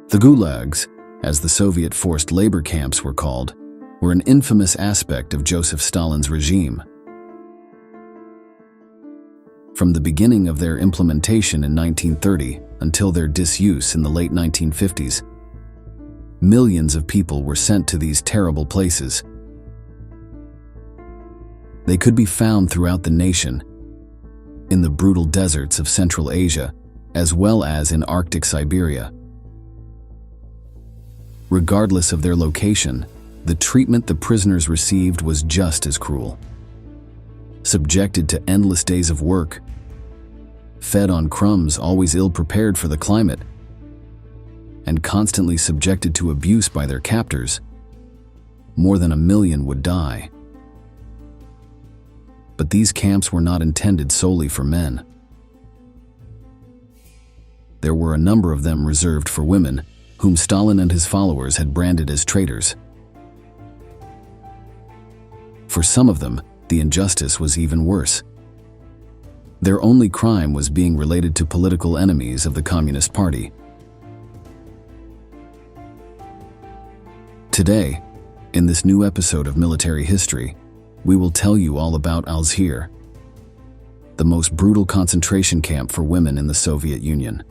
The gulags, as the Soviet forced labor camps were called, were an infamous aspect of Joseph Stalin's regime. From the beginning of their implementation in 1930 until their disuse in the late 1950s, millions of people were sent to these terrible places. They could be found throughout the nation, in the brutal deserts of Central Asia, as well as in Arctic Siberia. Regardless of their location, the treatment the prisoners received was just as cruel. Subjected to endless days of work, fed on crumbs always ill-prepared for the climate, and constantly subjected to abuse by their captors, more than 1 million would die. But these camps were not intended solely for men. There were a number of them reserved for women, whom Stalin and his followers had branded as traitors. For some of them, the injustice was even worse. Their only crime was being related to political enemies of the Communist Party. Today, in this new episode of Military History, we will tell you all about Alzhir, the most brutal concentration camp for women in the Soviet Union.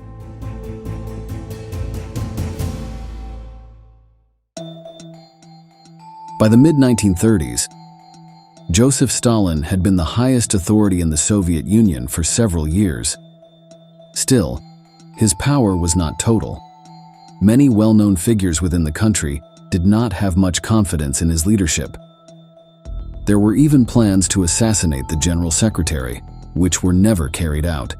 By the mid-1930s, Joseph Stalin had been the highest authority in the Soviet Union for several years. Still, his power was not total. Many well-known figures within the country did not have much confidence in his leadership. There were even plans to assassinate the General Secretary, which were never carried out.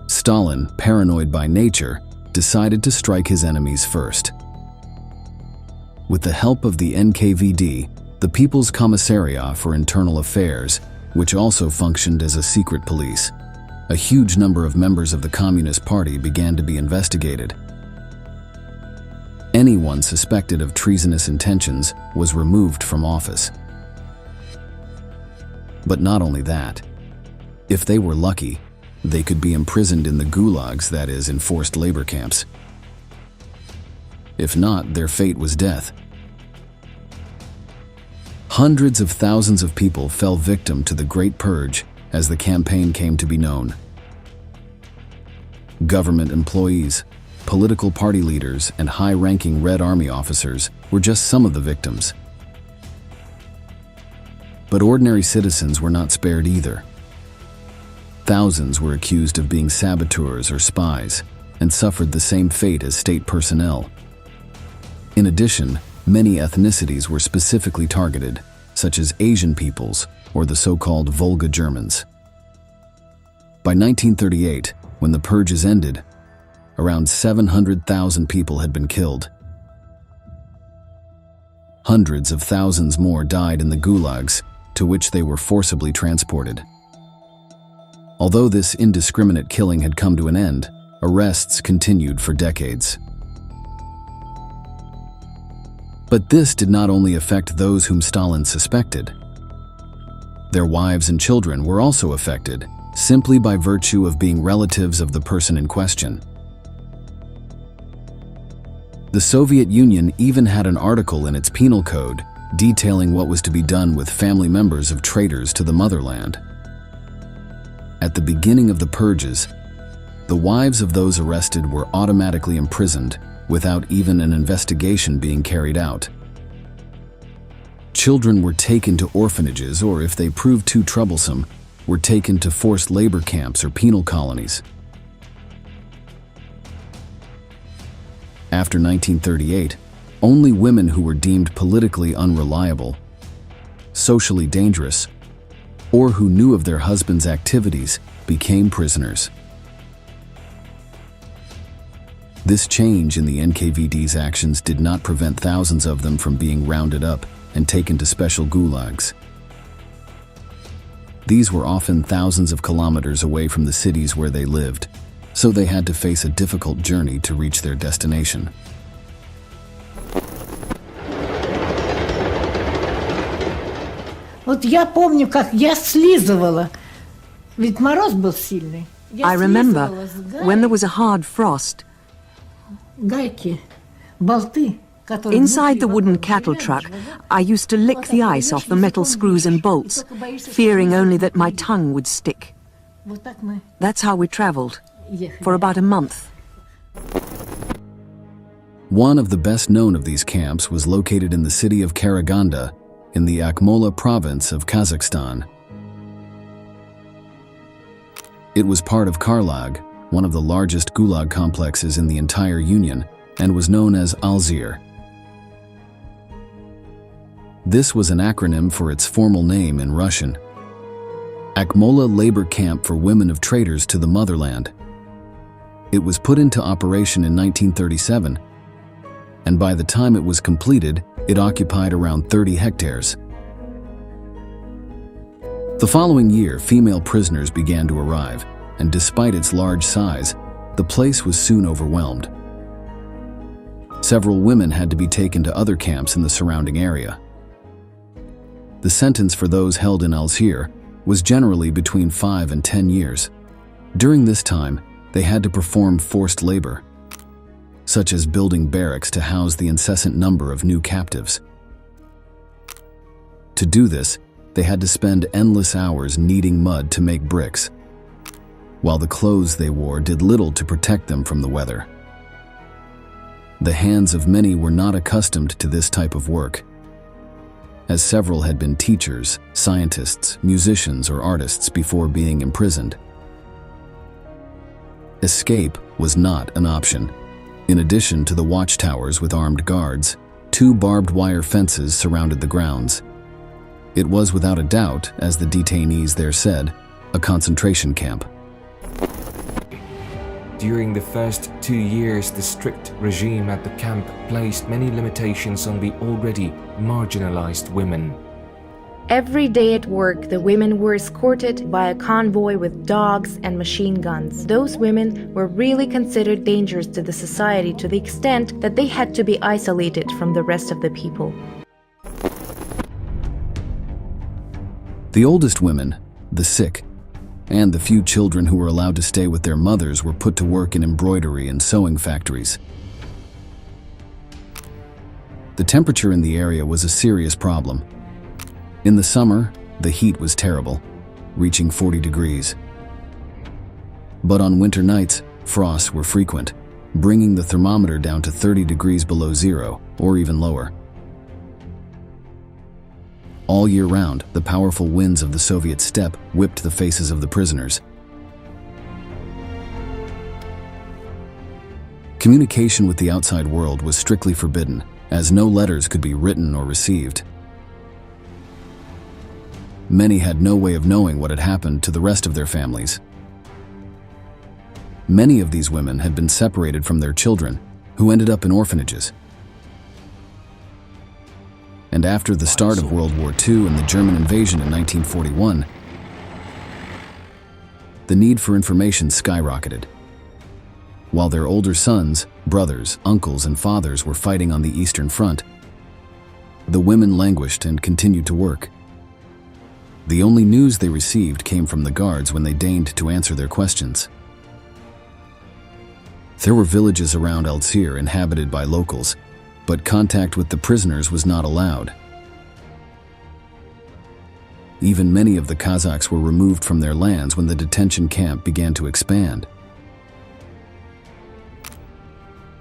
Stalin, paranoid by nature, decided to strike his enemies first. With the help of the NKVD, the People's Commissariat for Internal Affairs, which also functioned as a secret police, a huge number of members of the Communist Party began to be investigated. Anyone suspected of treasonous intentions was removed from office. But not only that. If they were lucky, they could be imprisoned in the gulags, that is, in forced labor camps. If not, their fate was death. Hundreds of thousands of people fell victim to the Great Purge as the campaign came to be known. Government employees, political party leaders, and high-ranking Red Army officers were just some of the victims. But ordinary citizens were not spared either. Thousands were accused of being saboteurs or spies and suffered the same fate as state personnel. In addition, many ethnicities were specifically targeted, such as Asian peoples or the so-called Volga Germans. By 1938, when the purges ended, around 700,000 people had been killed. Hundreds of thousands more died in the gulags, to which they were forcibly transported. Although this indiscriminate killing had come to an end, arrests continued for decades. But this did not only affect those whom Stalin suspected. Their wives and children were also affected, simply by virtue of being relatives of the person in question. The Soviet Union even had an article in its penal code detailing what was to be done with family members of traitors to the motherland. At the beginning of the purges, the wives of those arrested were automatically imprisoned without even an investigation being carried out. Children were taken to orphanages, or if they proved too troublesome, were taken to forced labor camps or penal colonies. After 1938, only women who were deemed politically unreliable, socially dangerous, or who knew of their husband's activities became prisoners. This change in the NKVD's actions did not prevent thousands of them from being rounded up and taken to special gulags. These were often thousands of kilometers away from the cities where they lived, so they had to face a difficult journey to reach their destination. Вот я помню, как я слизывала, ведь мороз был сильный. I remember when there was a hard frost, гайки, болты, которые... Inside the wooden cattle truck, I used to lick the ice off the metal screws and bolts, fearing only that my tongue would stick. Вот так мы That's how we traveled, ехали. for about a month. One of the best known of these camps was located in the city of Karaganda, in the Akmola province of Kazakhstan. It was part of Karlag, one of the largest gulag complexes in the entire Union, and was known as Alzir. This was an acronym for its formal name in Russian. Akmola Labor Camp for Women of Traitors to the Motherland. It was put into operation in 1937, and by the time it was completed, it occupied around 30 hectares. The following year, female prisoners began to arrive, and despite its large size, the place was soon overwhelmed. Several women had to be taken to other camps in the surrounding area. The sentence for those held in Alzir was generally between 5 and 10 years. During this time, they had to perform forced labor, such as building barracks to house the incessant number of new captives. To do this, they had to spend endless hours kneading mud to make bricks, while the clothes they wore did little to protect them from the weather. The hands of many were not accustomed to this type of work, as several had been teachers, scientists, musicians, or artists before being imprisoned. Escape was not an option. In addition to the watchtowers with armed guards, 2 barbed wire fences surrounded the grounds. It was without a doubt, as the detainees there said, a concentration camp. During the first 2 years, the strict regime at the camp placed many limitations on the already marginalized women. Every day at work, the women were escorted by a convoy with dogs and machine guns. Those women were really considered dangerous to the society to the extent that they had to be isolated from the rest of the people. The oldest women, the sick, and the few children who were allowed to stay with their mothers were put to work in embroidery and sewing factories. The temperature in the area was a serious problem. In the summer, the heat was terrible, reaching 40 degrees. But on winter nights, frosts were frequent, bringing the thermometer down to 30 degrees below zero, or even lower. All year round, the powerful winds of the Soviet steppe whipped the faces of the prisoners. Communication with the outside world was strictly forbidden, as no letters could be written or received. Many had no way of knowing what had happened to the rest of their families. Many of these women had been separated from their children, who ended up in orphanages. And after the start of World War II and the German invasion in 1941, the need for information skyrocketed. While their older sons, brothers, uncles, and fathers were fighting on the Eastern Front, the women languished and continued to work. The only news they received came from the guards when they deigned to answer their questions. There were villages around Alzir inhabited by locals, but contact with the prisoners was not allowed. Even many of the Kazakhs were removed from their lands when the detention camp began to expand.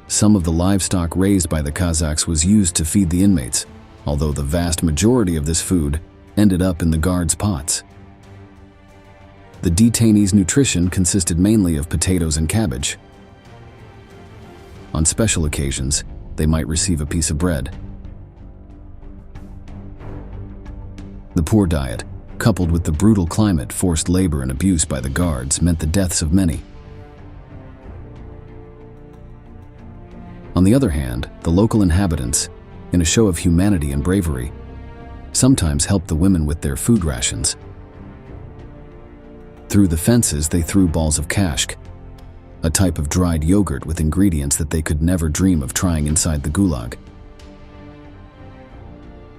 Some of the livestock raised by the Kazakhs was used to feed the inmates, although the vast majority of this food ended up in the guards' pots. The detainees' nutrition consisted mainly of potatoes and cabbage. On special occasions, they might receive a piece of bread. The poor diet, coupled with the brutal climate, forced labor and abuse by the guards, meant the deaths of many. On the other hand, the local inhabitants, in a show of humanity and bravery, sometimes helped the women with their food rations. Through the fences, they threw balls of kashk, a type of dried yogurt with ingredients that they could never dream of trying inside the gulag.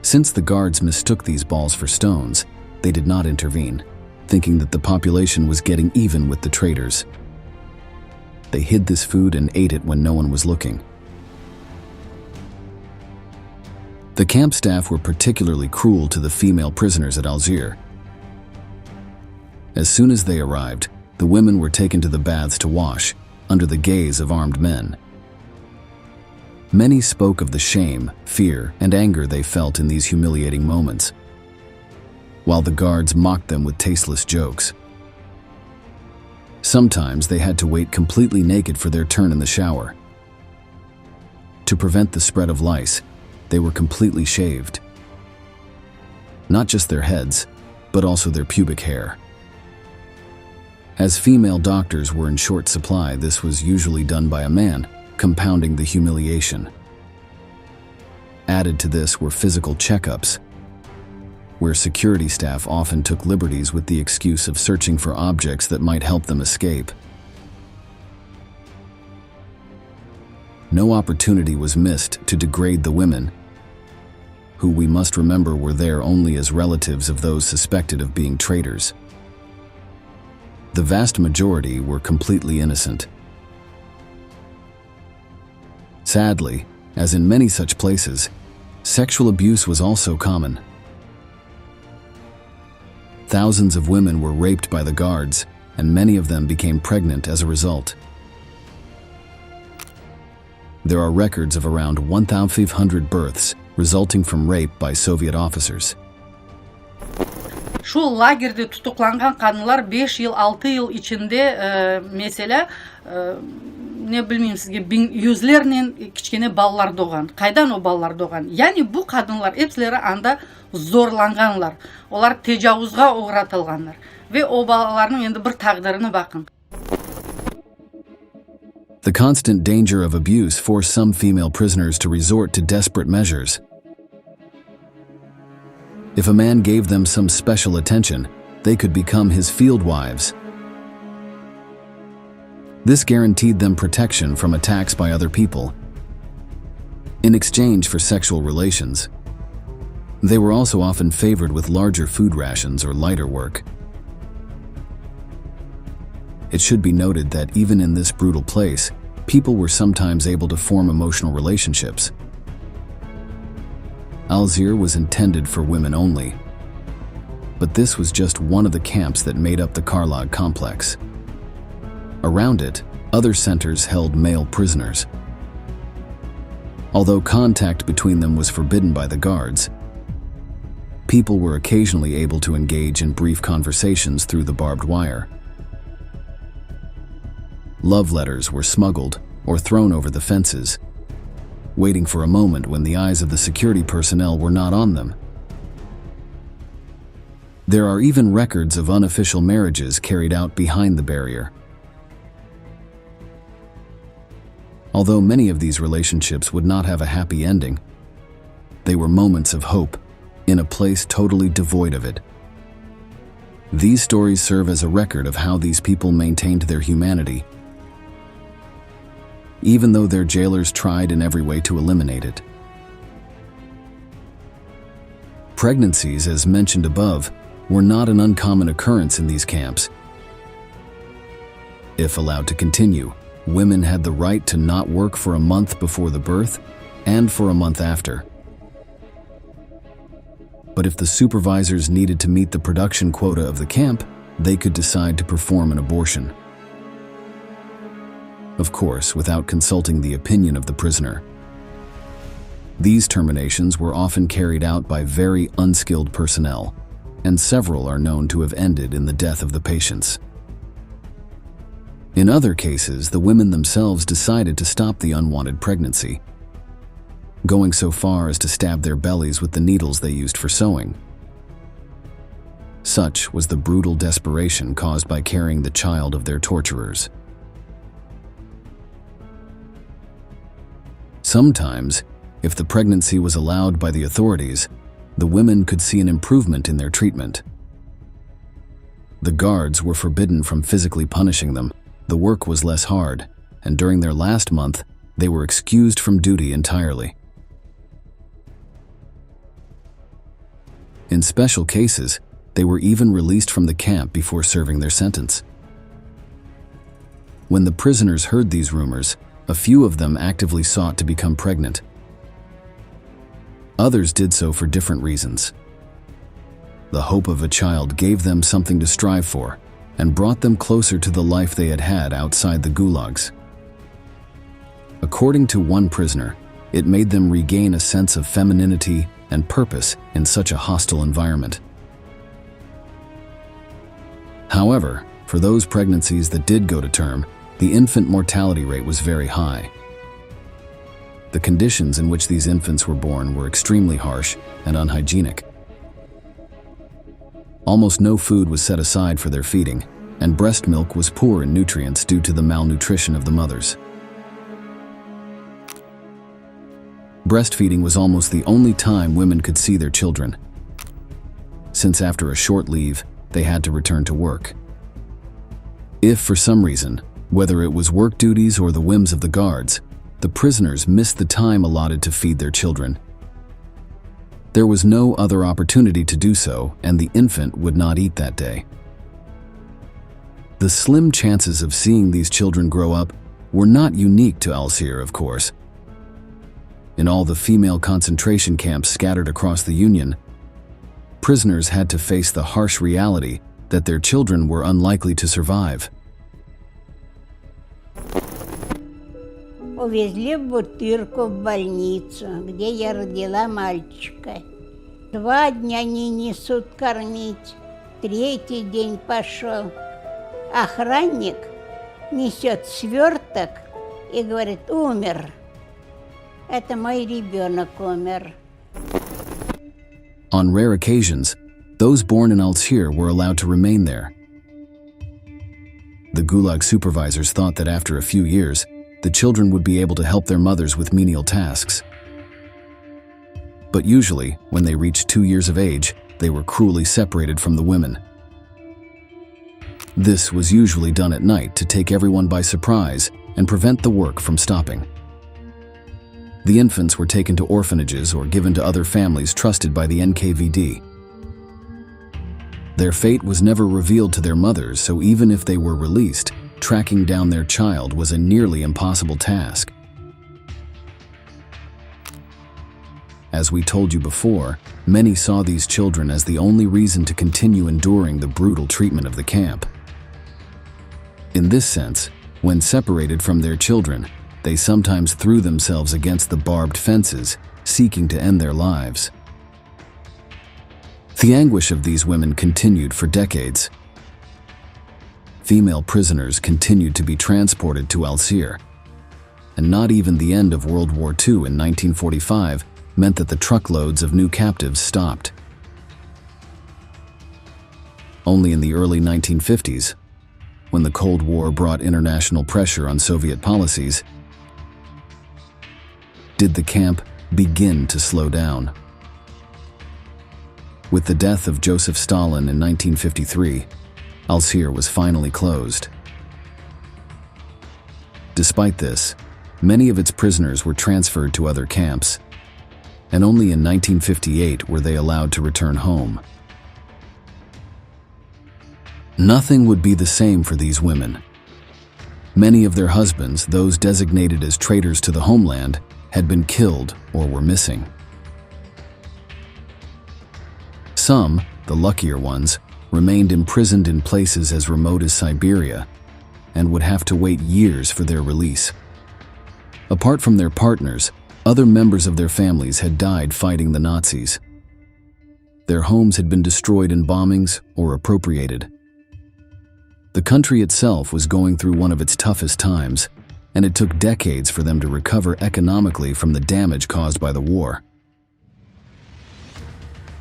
Since the guards mistook these balls for stones, they did not intervene, thinking that the population was getting even with the traitors. They hid this food and ate it when no one was looking. The camp staff were particularly cruel to the female prisoners at Algiers. As soon as they arrived, the women were taken to the baths to wash, under the gaze of armed men. Many spoke of the shame, fear, and anger they felt in these humiliating moments, while the guards mocked them with tasteless jokes. Sometimes they had to wait completely naked for their turn in the shower. To prevent the spread of lice, they were completely shaved. Not just their heads, but also their pubic hair. As female doctors were in short supply, this was usually done by a man, compounding the humiliation. Added to this were physical checkups, where security staff often took liberties with the excuse of searching for objects that might help them escape. No opportunity was missed to degrade the women, who we must remember were there only as relatives of those suspected of being traitors. The vast majority were completely innocent. Sadly, as in many such places, sexual abuse was also common. Thousands of women were raped by the guards, and many of them became pregnant as a result. There are records of around 1,500 births resulting from rape by Soviet officers. Шул лагерде тутукланган кадынлар 5 yıl 6 yıl içinde mesela ne bilmeyim sizge yüzlerinin kichkene ballar doğan. Kaydan o ballar doğan? Yani bu kadınlar hepsileri anda zorlanganlar. Olar tecavüzga uğratılganlar. Ve o balaların endi bir taqdirini bakın. The constant danger of abuse forced some female prisoners to resort to desperate measures. If a man gave them some special attention, they could become his field wives. This guaranteed them protection from attacks by other people. In exchange for sexual relations, they were also often favored with larger food rations or lighter work. It should be noted that even in this brutal place, people were sometimes able to form emotional relationships. Algiers was intended for women only, but this was just one of the camps that made up the Karlag complex. Around it, other centers held male prisoners. Although contact between them was forbidden by the guards, people were occasionally able to engage in brief conversations through the barbed wire. Love letters were smuggled or thrown over the fences, waiting for a moment when the eyes of the security personnel were not on them. There are even records of unofficial marriages carried out behind the barrier. Although many of these relationships would not have a happy ending, they were moments of hope in a place totally devoid of it. These stories serve as a record of how these people maintained their humanity, even though their jailers tried in every way to eliminate it. Pregnancies, as mentioned above, were not an uncommon occurrence in these camps. If allowed to continue, women had the right to not work for a month before the birth and for a month after. But if the supervisors needed to meet the production quota of the camp, they could decide to perform an abortion. Of course, without consulting the opinion of the prisoner. These terminations were often carried out by very unskilled personnel, and several are known to have ended in the death of the patients. In other cases, the women themselves decided to stop the unwanted pregnancy, going so far as to stab their bellies with the needles they used for sewing. Such was the brutal desperation caused by carrying the child of their torturers. Sometimes, if the pregnancy was allowed by the authorities, the women could see an improvement in their treatment. The guards were forbidden from physically punishing them. The work was less hard, and during their last month, they were excused from duty entirely. In special cases, they were even released from the camp before serving their sentence. When the prisoners heard these rumors, a few of them actively sought to become pregnant. Others did so for different reasons. The hope of a child gave them something to strive for and brought them closer to the life they had had outside the gulags. According to one prisoner, it made them regain a sense of femininity and purpose in such a hostile environment. However, for those pregnancies that did go to term, the infant mortality rate was very high. The conditions in which these infants were born were extremely harsh and unhygienic. Almost no food was set aside for their feeding, and breast milk was poor in nutrients due to the malnutrition of the mothers. Breastfeeding was almost the only time women could see their children, since after a short leave, they had to return to work. If for some reason, whether it was work duties or the whims of the guards, the prisoners missed the time allotted to feed their children, there was no other opportunity to do so, and the infant would not eat that day. The slim chances of seeing these children grow up were not unique to Al-Sir, of course. In all the female concentration camps scattered across the Union, prisoners had to face the harsh reality that their children were unlikely to survive. Увезли в Бутырку в больницу, где я родила мальчика. 2 дня не несут кормить, 3-й день пошел. Охранник несет сверток и говорит: умер. Это мой ребенок умер. On rare occasions, those born in Al-Sir were allowed to remain there. The Gulag supervisors thought that after a few years, the children would be able to help their mothers with menial tasks. But usually, when they reached 2 years of age, they were cruelly separated from the women. This was usually done at night to take everyone by surprise and prevent the work from stopping. The infants were taken to orphanages or given to other families trusted by the NKVD. Their fate was never revealed to their mothers, so even if they were released, tracking down their child was a nearly impossible task. As we told you before, many saw these children as the only reason to continue enduring the brutal treatment of the camp. In this sense, when separated from their children, they sometimes threw themselves against the barbed fences, seeking to end their lives. The anguish of these women continued for decades. Female prisoners continued to be transported to Al-Sir, and not even the end of World War II in 1945 meant that the truckloads of new captives stopped. Only in the early 1950s, when the Cold War brought international pressure on Soviet policies, did the camp begin to slow down. With the death of Joseph Stalin in 1953, Al-Sir was finally closed. Despite this, many of its prisoners were transferred to other camps, and only in 1958 were they allowed to return home. Nothing would be the same for these women. Many of their husbands, those designated as traitors to the homeland, had been killed or were missing. Some, the luckier ones, remained imprisoned in places as remote as Siberia and would have to wait years for their release. Apart from their partners, other members of their families had died fighting the Nazis. Their homes had been destroyed in bombings or appropriated. The country itself was going through one of its toughest times, and it took decades for them to recover economically from the damage caused by the war.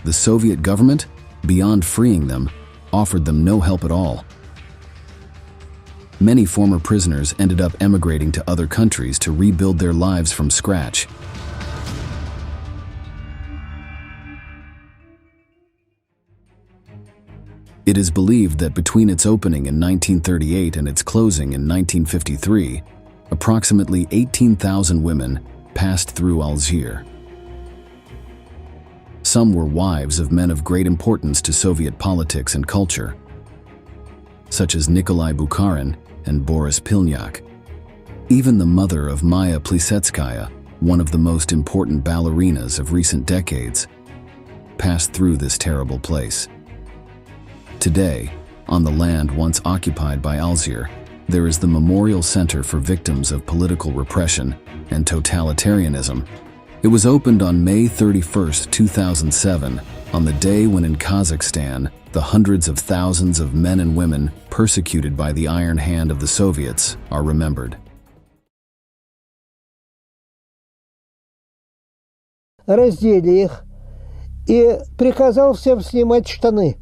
The Soviet government, beyond freeing them, offered them no help at all. Many former prisoners ended up emigrating to other countries to rebuild their lives from scratch. It is believed that between its opening in 1938 and its closing in 1953, approximately 18,000 women passed through Al-Sir. Some were wives of men of great importance to Soviet politics and culture, such as Nikolai Bukharin and Boris Pilnyak. Even the mother of Maya Plisetskaya, one of the most important ballerinas of recent decades, passed through this terrible place. Today, on the land once occupied by Alzir, there is the Memorial Center for Victims of Political Repression and Totalitarianism. It was opened on May 31, 2007, on the day when in Kazakhstan, the hundreds of thousands of men and women persecuted by the iron hand of the Soviets are remembered. Раздели их и приказал всем снимать штаны.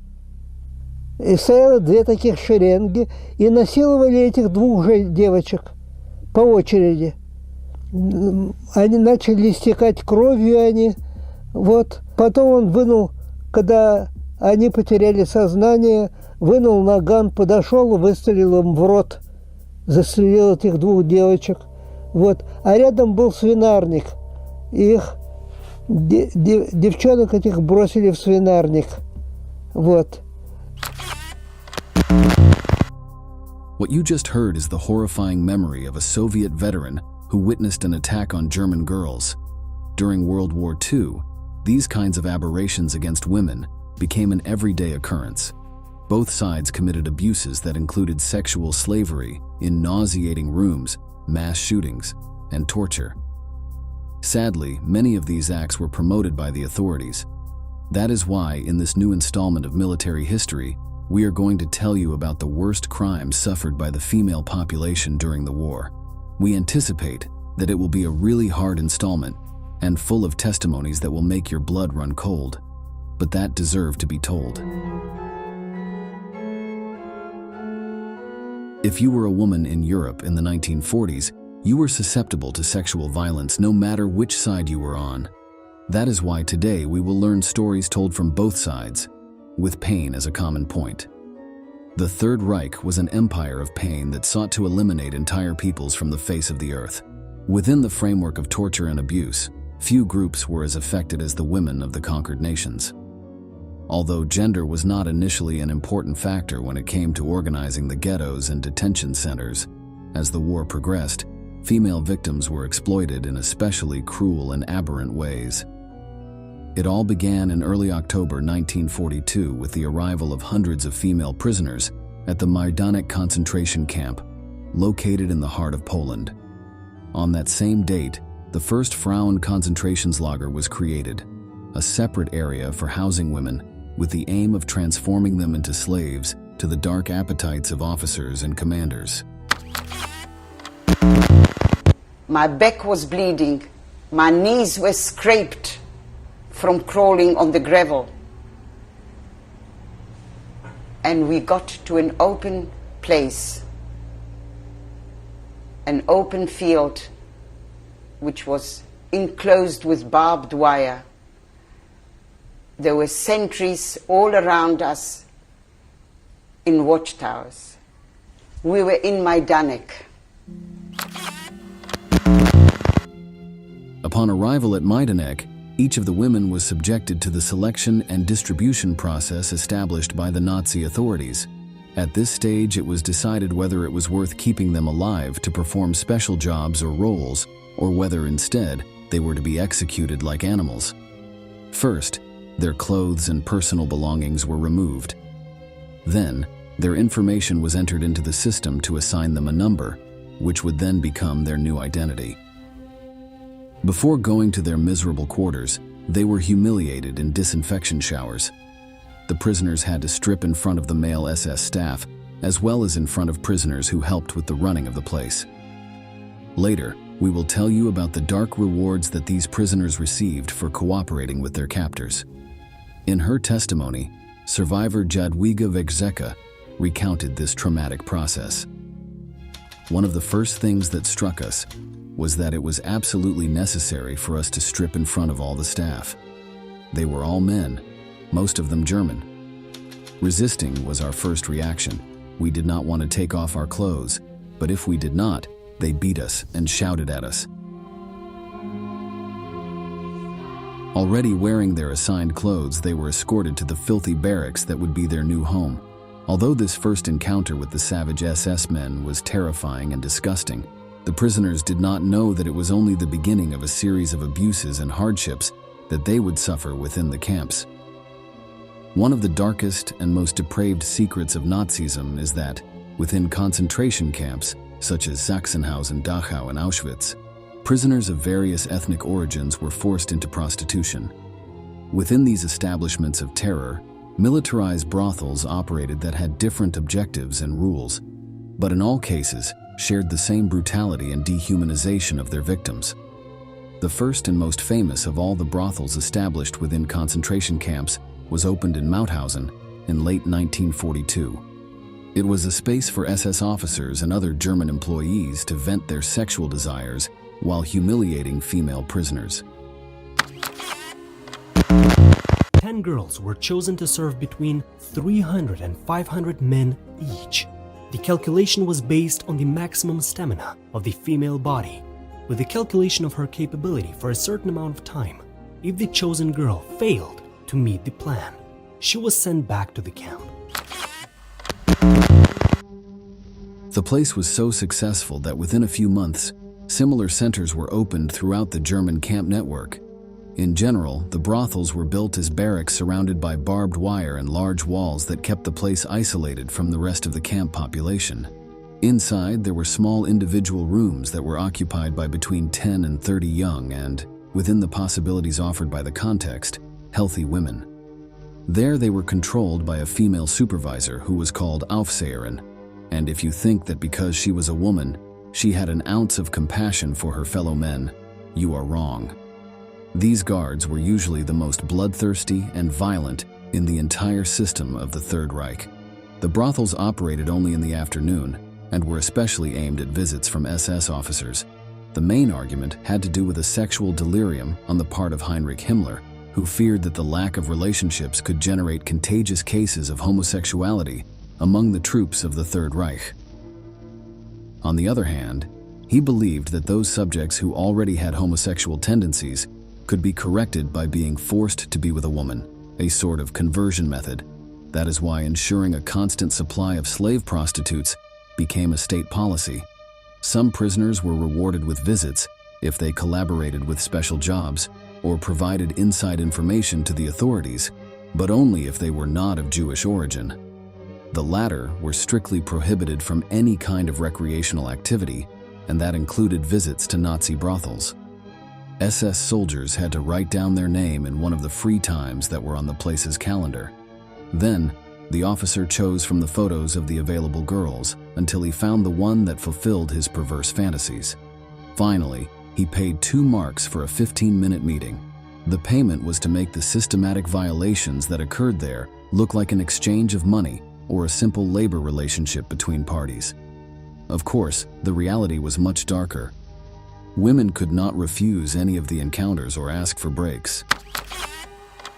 И стояло две таких шеренги, и насиловали этих двух же девочек по очереди. Они начали истекать кровью, они. Вот. Потом он вынул, когда они потеряли сознание, вынул наган, подошел, выстрелил им в рот, застрелил этих двух девочек. Вот. А рядом был свинарник. Их девчонок этих бросили в свинарник. Вот. What you just heard is the horrifying memory of a Soviet veteran who witnessed an attack on German girls. During World War II, these kinds of aberrations against women became an everyday occurrence. Both sides committed abuses that included sexual slavery in nauseating rooms, mass shootings, and torture. Sadly, many of these acts were promoted by the authorities. That is why, in this new installment of military history, we are going to tell you about the worst crimes suffered by the female population during the war. We anticipate that it will be a really hard installment and full of testimonies that will make your blood run cold, but that deserve to be told. If you were a woman in Europe in the 1940s, you were susceptible to sexual violence no matter which side you were on. That is why today we will learn stories told from both sides, with pain as a common point. The Third Reich was an empire of pain that sought to eliminate entire peoples from the face of the earth. Within the framework of torture and abuse, few groups were as affected as the women of the conquered nations. Although gender was not initially an important factor when it came to organizing the ghettos and detention centers, as the war progressed, female victims were exploited in especially cruel and aberrant ways. It all began in early October 1942 with the arrival of hundreds of female prisoners at the Majdanek concentration camp, located in the heart of Poland. On that same date, the first Frauen Konzentrationslager was created, a separate area for housing women with the aim of transforming them into slaves to the dark appetites of officers and commanders. My back was bleeding, my knees were scraped from crawling on the gravel. And we got to an open place, an open field which was enclosed with barbed wire. There were sentries all around us in watchtowers. We were in Majdanek. Upon arrival at Majdanek, each of the women was subjected to the selection and distribution process established by the Nazi authorities. At this stage, it was decided whether it was worth keeping them alive to perform special jobs or roles, or whether instead they were to be executed like animals. First, their clothes and personal belongings were removed. Then, their information was entered into the system to assign them a number, which would then become their new identity. Before going to their miserable quarters, they were humiliated in disinfection showers. The prisoners had to strip in front of the male SS staff, as well as in front of prisoners who helped with the running of the place. Later, we will tell you about the dark rewards that these prisoners received for cooperating with their captors. In her testimony, survivor Jadwiga Wegzeka recounted this traumatic process. One of the first things that struck us was that it was absolutely necessary for us to strip in front of all the staff. They were all men, most of them German. Resisting was our first reaction. We did not want to take off our clothes, but if we did not, they beat us and shouted at us. Already wearing their assigned clothes, they were escorted to the filthy barracks that would be their new home. Although this first encounter with the savage SS men was terrifying and disgusting, the prisoners did not know that it was only the beginning of a series of abuses and hardships that they would suffer within the camps. One of the darkest and most depraved secrets of Nazism is that, within concentration camps, such as Sachsenhausen, Dachau, and Auschwitz, prisoners of various ethnic origins were forced into prostitution. Within these establishments of terror, militarized brothels operated that had different objectives and rules, but in all cases shared the same brutality and dehumanization of their victims. The first and most famous of all the brothels established within concentration camps was opened in Mauthausen in late 1942. It was a space for SS officers and other German employees to vent their sexual desires while humiliating female prisoners. 10 girls were chosen to serve between 300 and 500 men each. The calculation was based on the maximum stamina of the female body, with the calculation of her capability for a certain amount of time. If the chosen girl failed to meet the plan, she was sent back to the camp. The place was so successful that within a few months, similar centers were opened throughout the German camp network. In general, the brothels were built as barracks surrounded by barbed wire and large walls that kept the place isolated from the rest of the camp population. Inside, there were small individual rooms that were occupied by between 10 and 30 young and, within the possibilities offered by the context, healthy women. There they were controlled by a female supervisor who was called Aufseherin, and if you think that because she was a woman, she had an ounce of compassion for her fellow men, you are wrong. These guards were usually the most bloodthirsty and violent in the entire system of the Third Reich. The brothels operated only in the afternoon and were especially aimed at visits from SS officers. The main argument had to do with a sexual delirium on the part of Heinrich Himmler, who feared that the lack of relationships could generate contagious cases of homosexuality among the troops of the Third Reich. On the other hand, he believed that those subjects who already had homosexual tendencies could be corrected by being forced to be with a woman, a sort of conversion method. That is why ensuring a constant supply of slave prostitutes became a state policy. Some prisoners were rewarded with visits if they collaborated with special jobs or provided inside information to the authorities, but only if they were not of Jewish origin. The latter were strictly prohibited from any kind of recreational activity, and that included visits to Nazi brothels. SS soldiers had to write down their name in one of the free times that were on the place's calendar. Then, the officer chose from the photos of the available girls until he found the one that fulfilled his perverse fantasies. Finally, he paid 2 marks for a 15-minute meeting. The payment was to make the systematic violations that occurred there look like an exchange of money or a simple labor relationship between parties. Of course, the reality was much darker. Women could not refuse any of the encounters or ask for breaks.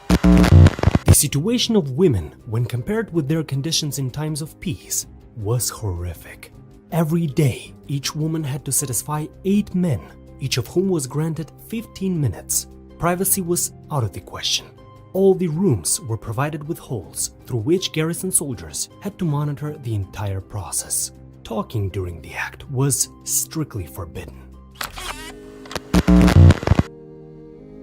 The situation of women, when compared with their conditions in times of peace, was horrific. Every day, each woman had to satisfy 8 men, each of whom was granted 15 minutes. Privacy was out of the question. All the rooms were provided with holes through which garrison soldiers had to monitor the entire process. Talking during the act was strictly forbidden.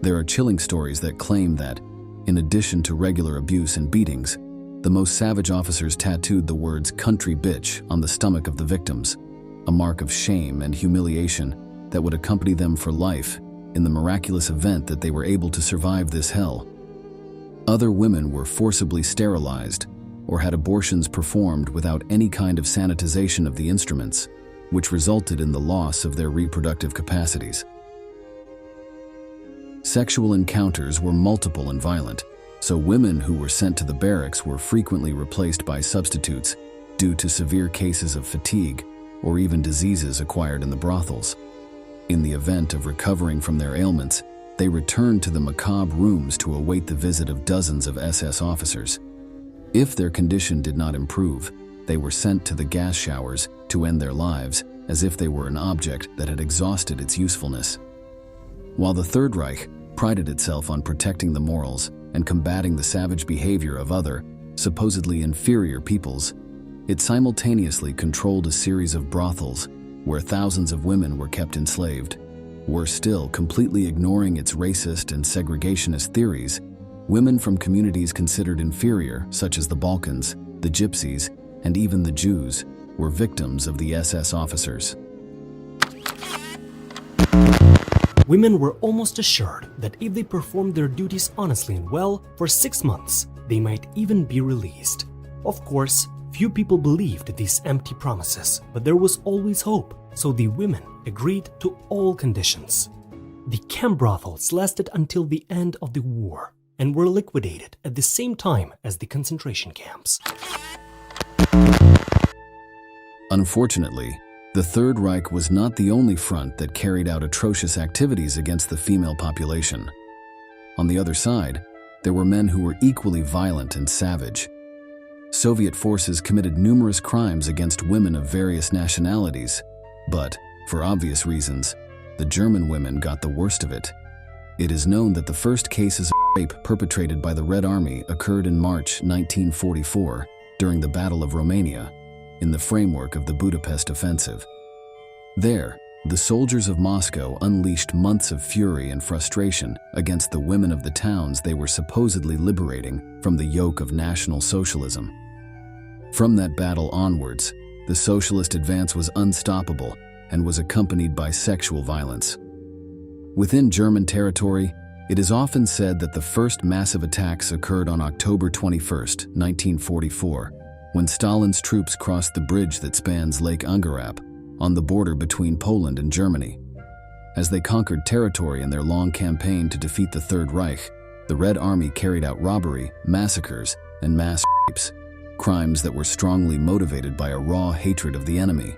There are chilling stories that claim that, in addition to regular abuse and beatings, the most savage officers tattooed the words "country bitch" on the stomach of the victims, a mark of shame and humiliation that would accompany them for life in the miraculous event that they were able to survive this hell. Other women were forcibly sterilized or had abortions performed without any kind of sanitization of the instruments, which resulted in the loss of their reproductive capacities. Sexual encounters were multiple and violent, so women who were sent to the barracks were frequently replaced by substitutes due to severe cases of fatigue or even diseases acquired in the brothels. In the event of recovering from their ailments, they returned to the macabre rooms to await the visit of dozens of SS officers. If their condition did not improve, they were sent to the gas showers to end their lives as if they were an object that had exhausted its usefulness. While the Third Reich prided itself on protecting the morals and combating the savage behavior of other, supposedly inferior peoples, it simultaneously controlled a series of brothels where thousands of women were kept enslaved. Worse still, completely ignoring its racist and segregationist theories, women from communities considered inferior, such as the Balkans, the Gypsies, and even the Jews, were victims of the SS officers. Women were almost assured that if they performed their duties honestly and well for 6 months, they might even be released. Of course, few people believed these empty promises, but there was always hope, so the women agreed to all conditions. The camp brothels lasted until the end of the war and were liquidated at the same time as the concentration camps. Unfortunately, the Third Reich was not the only front that carried out atrocious activities against the female population. On the other side, there were men who were equally violent and savage. Soviet forces committed numerous crimes against women of various nationalities, but, for obvious reasons, the German women got the worst of it. It is known that the first cases of rape perpetrated by the Red Army occurred in March 1944 during the Battle of Romania, in the framework of the Budapest Offensive. There, the soldiers of Moscow unleashed months of fury and frustration against the women of the towns they were supposedly liberating from the yoke of National Socialism. From that battle onwards, the socialist advance was unstoppable and was accompanied by sexual violence. Within German territory, it is often said that the first massive attacks occurred on October 21, 1944, when Stalin's troops crossed the bridge that spans Lake Ungarap on the border between Poland and Germany. As they conquered territory in their long campaign to defeat the Third Reich, the Red Army carried out robbery, massacres, and mass rapes, crimes that were strongly motivated by a raw hatred of the enemy.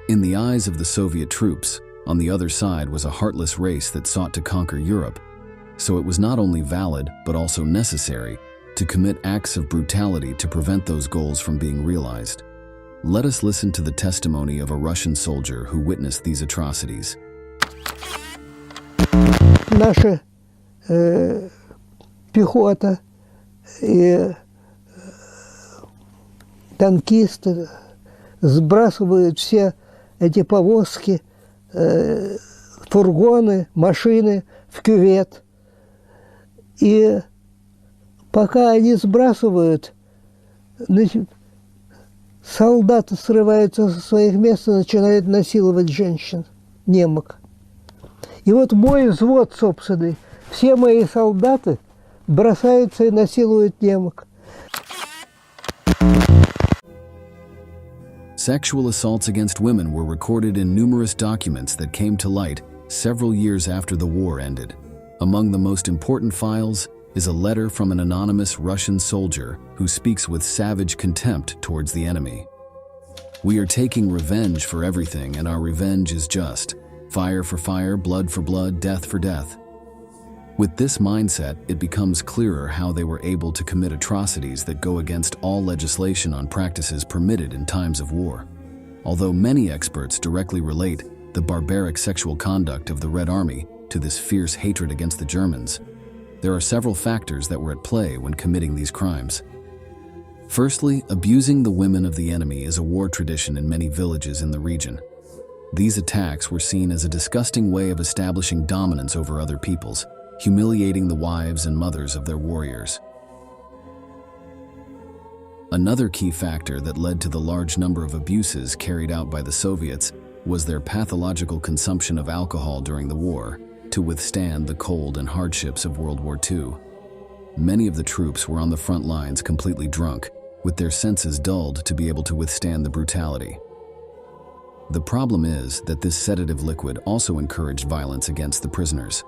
In the eyes of the Soviet troops, on the other side was a heartless race that sought to conquer Europe, so it was not only valid but also necessary to commit acts of brutality to prevent those goals from being realized. Let us listen to the testimony of a Russian soldier who witnessed these atrocities. Наша пехота и танкисты сбрасывают все эти повозки, фургоны, машины в кювет. И пока они сбрасывают, солдаты срываются со своих мест и начинают насиловать женщин, немок. И вот мой взвод собственный, все мои солдаты бросаются и насилуют немок. Sexual assaults against women were recorded in numerous documents that came to light several years after the war ended. Among the most important files is a letter from an anonymous Russian soldier who speaks with savage contempt towards the enemy. "We are taking revenge for everything, and our revenge is just. Fire for fire, blood for blood, death for death." With this mindset, it becomes clearer how they were able to commit atrocities that go against all legislation on practices permitted in times of war. Although many experts directly relate the barbaric sexual conduct of the Red Army to this fierce hatred against the Germans, there are several factors that were at play when committing these crimes. Firstly, abusing the women of the enemy is a war tradition in many villages in the region. These attacks were seen as a disgusting way of establishing dominance over other peoples, humiliating the wives and mothers of their warriors. Another key factor that led to the large number of abuses carried out by the Soviets was their pathological consumption of alcohol during the war to withstand the cold and hardships of World War II. Many of the troops were on the front lines completely drunk, with their senses dulled to be able to withstand the brutality. The problem is that this sedative liquid also encouraged violence against the prisoners.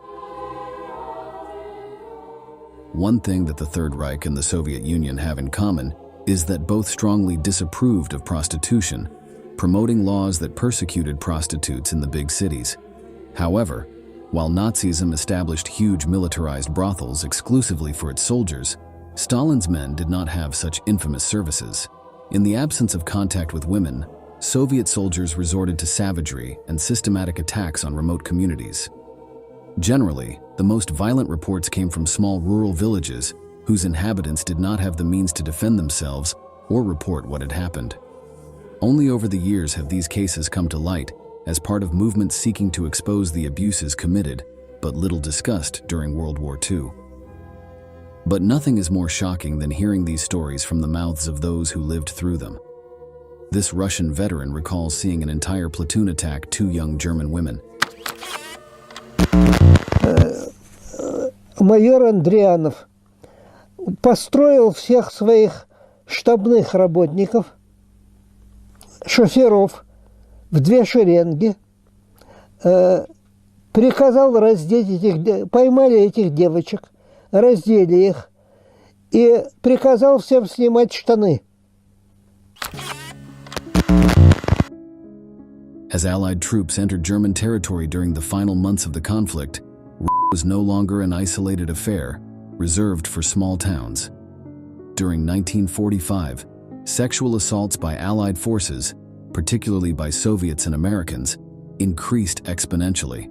One thing that the Third Reich and the Soviet Union have in common is that both strongly disapproved of prostitution, promoting laws that persecuted prostitutes in the big cities. However, while Nazism established huge militarized brothels exclusively for its soldiers, Stalin's men did not have such infamous services. In the absence of contact with women, Soviet soldiers resorted to savagery and systematic attacks on remote communities. Generally, the most violent reports came from small rural villages whose inhabitants did not have the means to defend themselves or report what had happened. Only over the years have these cases come to light as part of movements seeking to expose the abuses committed, but little discussed during World War II. But nothing is more shocking than hearing these stories from the mouths of those who lived through them. This Russian veteran recalls seeing an entire platoon attack 2 young German women. Майор Андрианов построил всех своих штабных работников, шоферов в 2 шеренги, приказал раздеть поймали этих девочек, раздели их и приказал всем снимать штаны. As Allied troops entered German territory during the final months of the conflict, was no longer an isolated affair, reserved for small towns. During 1945, sexual assaults by Allied forces, particularly by Soviets and Americans, increased exponentially.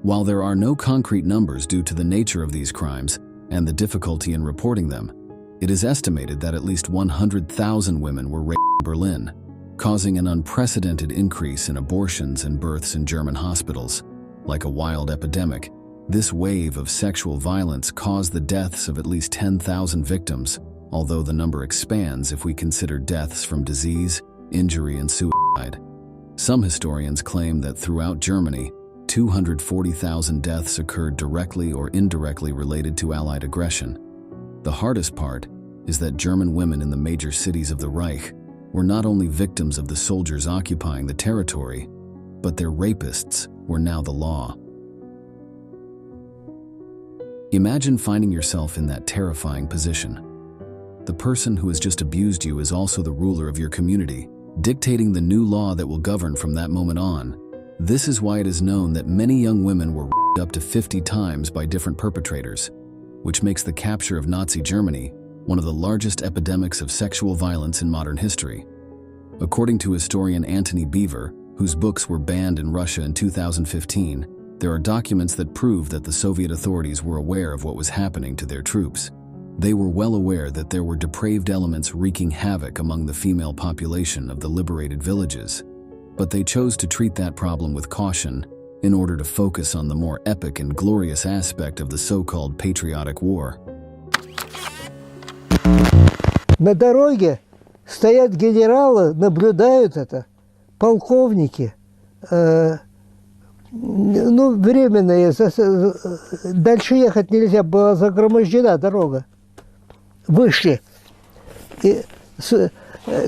While there are no concrete numbers due to the nature of these crimes and the difficulty in reporting them, it is estimated that at least 100,000 women were raped in Berlin, causing an unprecedented increase in abortions and births in German hospitals. Like a wild epidemic, this wave of sexual violence caused the deaths of at least 10,000 victims, although the number expands if we consider deaths from disease, injury, and suicide. Some historians claim that throughout Germany, 240,000 deaths occurred directly or indirectly related to Allied aggression. The hardest part is that German women in the major cities of the Reich were not only victims of the soldiers occupying the territory, but their rapists were now the law. Imagine finding yourself in that terrifying position. The person who has just abused you is also the ruler of your community, dictating the new law that will govern from that moment on. This is why it is known that many young women were raped up to 50 times by different perpetrators, which makes the capture of Nazi Germany one of the largest epidemics of sexual violence in modern history. According to historian Antony Beevor, whose books were banned in Russia in 2015, there are documents that prove that the Soviet authorities were aware of what was happening to their troops. They were well aware that there were depraved elements wreaking havoc among the female population of the liberated villages, but they chose to treat that problem with caution in order to focus on the more epic and glorious aspect of the so-called patriotic war. На дороге стоят генералы, наблюдают это, полковники, временные, дальше ехать нельзя, была загромождена дорога. Вышли. И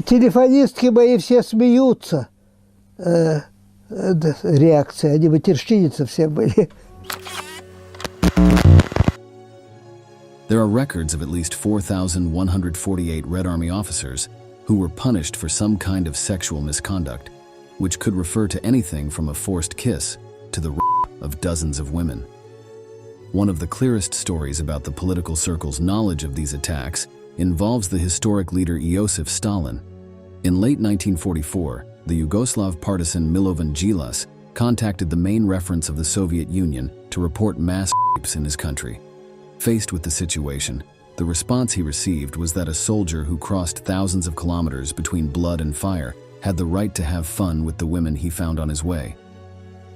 телефонистки мои все смеются. Реакция, они матерщиницы все были. There are records of at least 4,148 Red Army officers who were punished for some kind of sexual misconduct, which could refer to anything from a forced kiss to the rape of dozens of women. One of the clearest stories about the political circle's knowledge of these attacks involves the historic leader Joseph Stalin. In late 1944, the Yugoslav partisan Milovan Djilas contacted the main reference of the Soviet Union to report mass rapes in his country. Faced with the situation, the response he received was that a soldier who crossed thousands of kilometers between blood and fire had the right to have fun with the women he found on his way.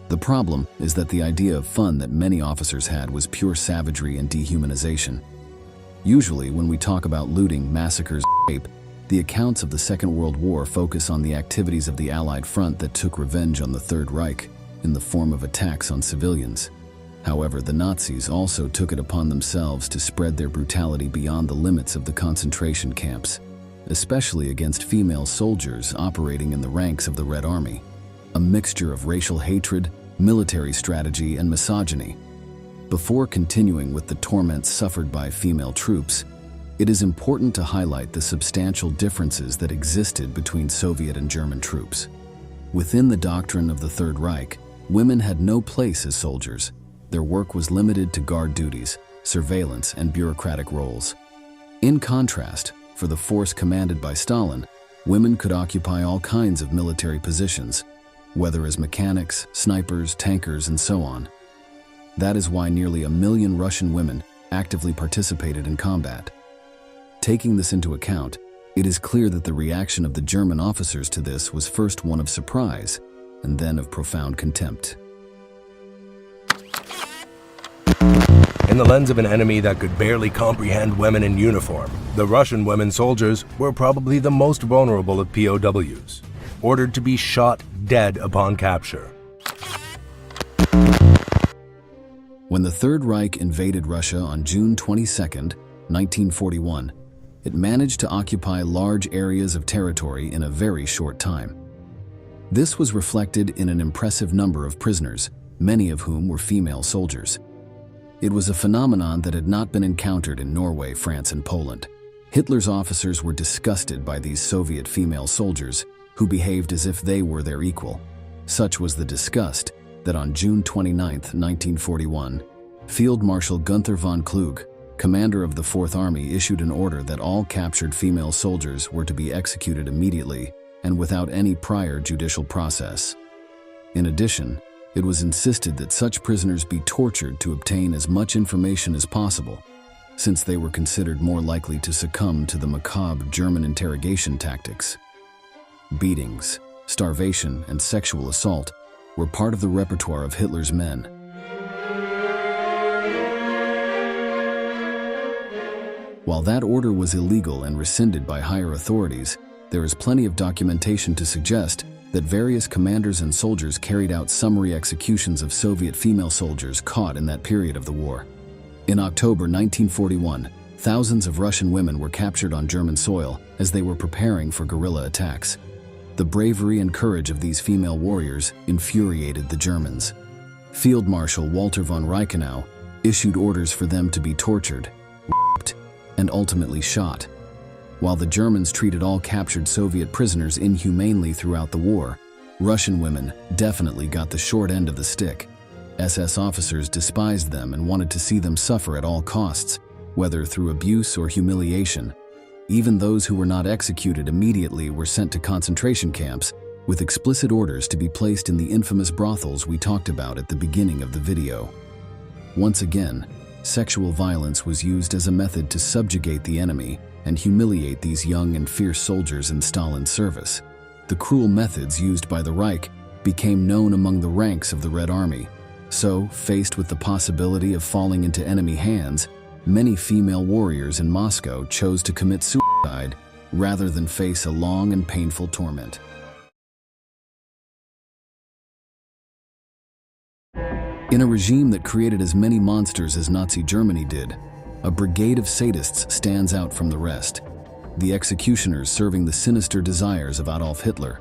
The problem is that the idea of fun that many officers had was pure savagery and dehumanization. Usually, when we talk about looting, massacres, rape, the accounts of the Second World War focus on the activities of the Allied front that took revenge on the Third Reich in the form of attacks on civilians. However, the Nazis also took it upon themselves to spread their brutality beyond the limits of the concentration camps, especially against female soldiers operating in the ranks of the Red Army. A mixture of racial hatred, military strategy, and misogyny. Before continuing with the torments suffered by female troops, it is important to highlight the substantial differences that existed between Soviet and German troops. Within the doctrine of the Third Reich, women had no place as soldiers. Their work was limited to guard duties, surveillance, and bureaucratic roles. In contrast, for the force commanded by Stalin, women could occupy all kinds of military positions, whether as mechanics, snipers, tankers, and so on. That is why nearly 1 million Russian women actively participated in combat. Taking this into account, it is clear that the reaction of the German officers to this was first one of surprise and then of profound contempt. In the lens of an enemy that could barely comprehend women in uniform, the Russian women soldiers were probably the most vulnerable of POWs, ordered to be shot dead upon capture. When the Third Reich invaded Russia on June 22, 1941, it managed to occupy large areas of territory in a very short time. This was reflected in an impressive number of prisoners, many of whom were female soldiers. It was a phenomenon that had not been encountered in Norway, France, and Poland. Hitler's officers were disgusted by these Soviet female soldiers, who behaved as if they were their equal. Such was the disgust that on June 29, 1941, Field Marshal Gunther von Kluge, commander of the Fourth Army, issued an order that all captured female soldiers were to be executed immediately and without any prior judicial process. In addition, it was insisted that such prisoners be tortured to obtain as much information as possible, since they were considered more likely to succumb to the macabre German interrogation tactics. Beatings, starvation, and sexual assault were part of the repertoire of Hitler's men. While that order was illegal and rescinded by higher authorities, there is plenty of documentation to suggest that various commanders and soldiers carried out summary executions of Soviet female soldiers caught in that period of the war. In October 1941, thousands of Russian women were captured on German soil as they were preparing for guerrilla attacks. The bravery and courage of these female warriors infuriated the Germans. Field Marshal Walter von Reichenau issued orders for them to be tortured, raped, and ultimately shot. While the Germans treated all captured Soviet prisoners inhumanely throughout the war, Russian women definitely got the short end of the stick. SS officers despised them and wanted to see them suffer at all costs, whether through abuse or humiliation. Even those who were not executed immediately were sent to concentration camps, with explicit orders to be placed in the infamous brothels we talked about at the beginning of the video. Once again, sexual violence was used as a method to subjugate the enemy and humiliate these young and fierce soldiers in Stalin's service. The cruel methods used by the Reich became known among the ranks of the Red Army. So, faced with the possibility of falling into enemy hands, many female warriors in Moscow chose to commit suicide rather than face a long and painful torment. In a regime that created as many monsters as Nazi Germany did, a brigade of sadists stands out from the rest, the executioners serving the sinister desires of Adolf Hitler.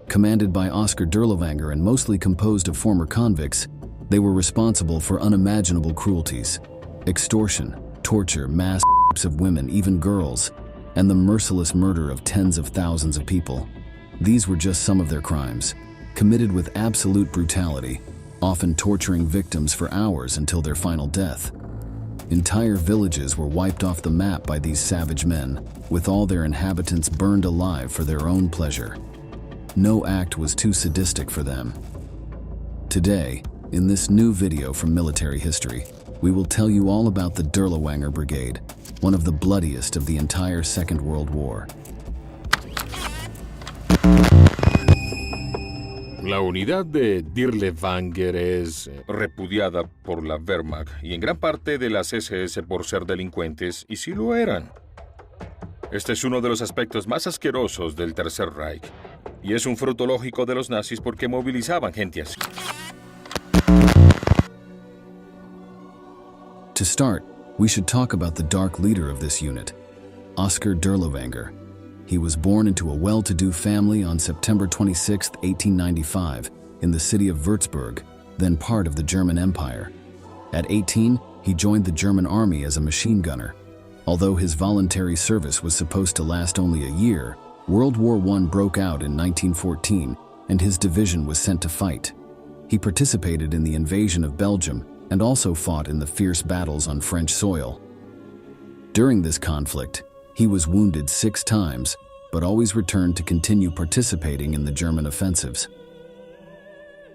Commanded by Oskar Dirlewanger and mostly composed of former convicts, they were responsible for unimaginable cruelties, extortion, torture, mass rapes of women, even girls, and the merciless murder of tens of thousands of people. These were just some of their crimes, committed with absolute brutality, often torturing victims for hours until their final death. Entire villages were wiped off the map by these savage men, with all their inhabitants burned alive for their own pleasure. No act was too sadistic for them. Today, in this new video from military history, we will tell you all about the Dirlewanger Brigade, one of the bloodiest of the entire Second World War. La unidad de Dirlewanger es repudiada por la Wehrmacht y en gran parte de las SS por ser delincuentes, y sí lo eran. Este es uno de los aspectos más asquerosos del Tercer Reich, y es un fruto lógico de los nazis porque movilizaban gente así. To start, we should talk about the dark leader of this unit, Oskar Dirlewanger. He was born into a well-to-do family on September 26, 1895, in the city of Würzburg, then part of the German Empire. At 18, he joined the German army as a machine gunner. Although his voluntary service was supposed to last only a year, World War I broke out in 1914, and his division was sent to fight. He participated in the invasion of Belgium and also fought in the fierce battles on French soil. During this conflict, he was wounded 6 times, but always returned to continue participating in the German offensives.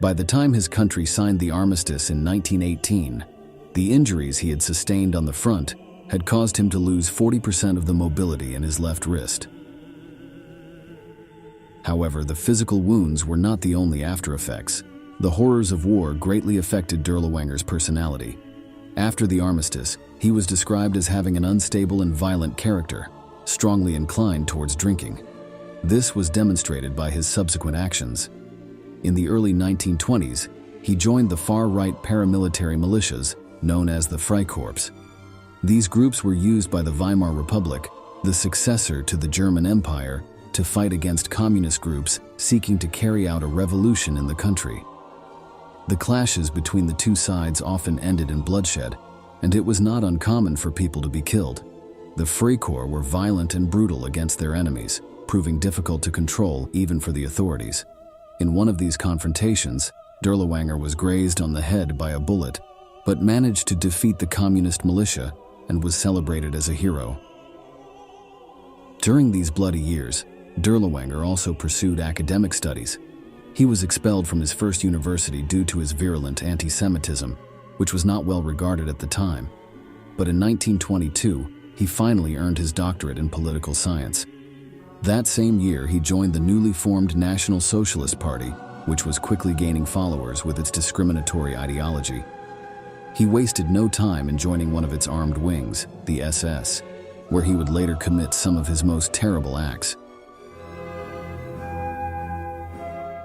By the time his country signed the armistice in 1918, The injuries he had sustained on the front had caused him to lose 40% of the mobility in his left wrist. However, the physical wounds were not the only after-effects. The horrors of war greatly affected Dirlewanger's personality. After the armistice, he was described as having an unstable and violent character, strongly inclined towards drinking. This was demonstrated by his subsequent actions. In the early 1920s, he joined the far-right paramilitary militias known as the Freikorps. These groups were used by the Weimar Republic, the successor to the German Empire, to fight against communist groups seeking to carry out a revolution in the country. The clashes between the two sides often ended in bloodshed, and it was not uncommon for people to be killed. The Freikorps were violent and brutal against their enemies, proving difficult to control even for the authorities. In one of these confrontations, Dirlewanger was grazed on the head by a bullet, but managed to defeat the communist militia and was celebrated as a hero. During these bloody years, Dirlewanger also pursued academic studies. He was expelled from his first university due to his virulent anti-Semitism, which was not well regarded at the time. But in 1922, he finally earned his doctorate in political science. That same year, he joined the newly formed National Socialist Party, which was quickly gaining followers with its discriminatory ideology. He wasted no time in joining one of its armed wings, the SS, where he would later commit some of his most terrible acts.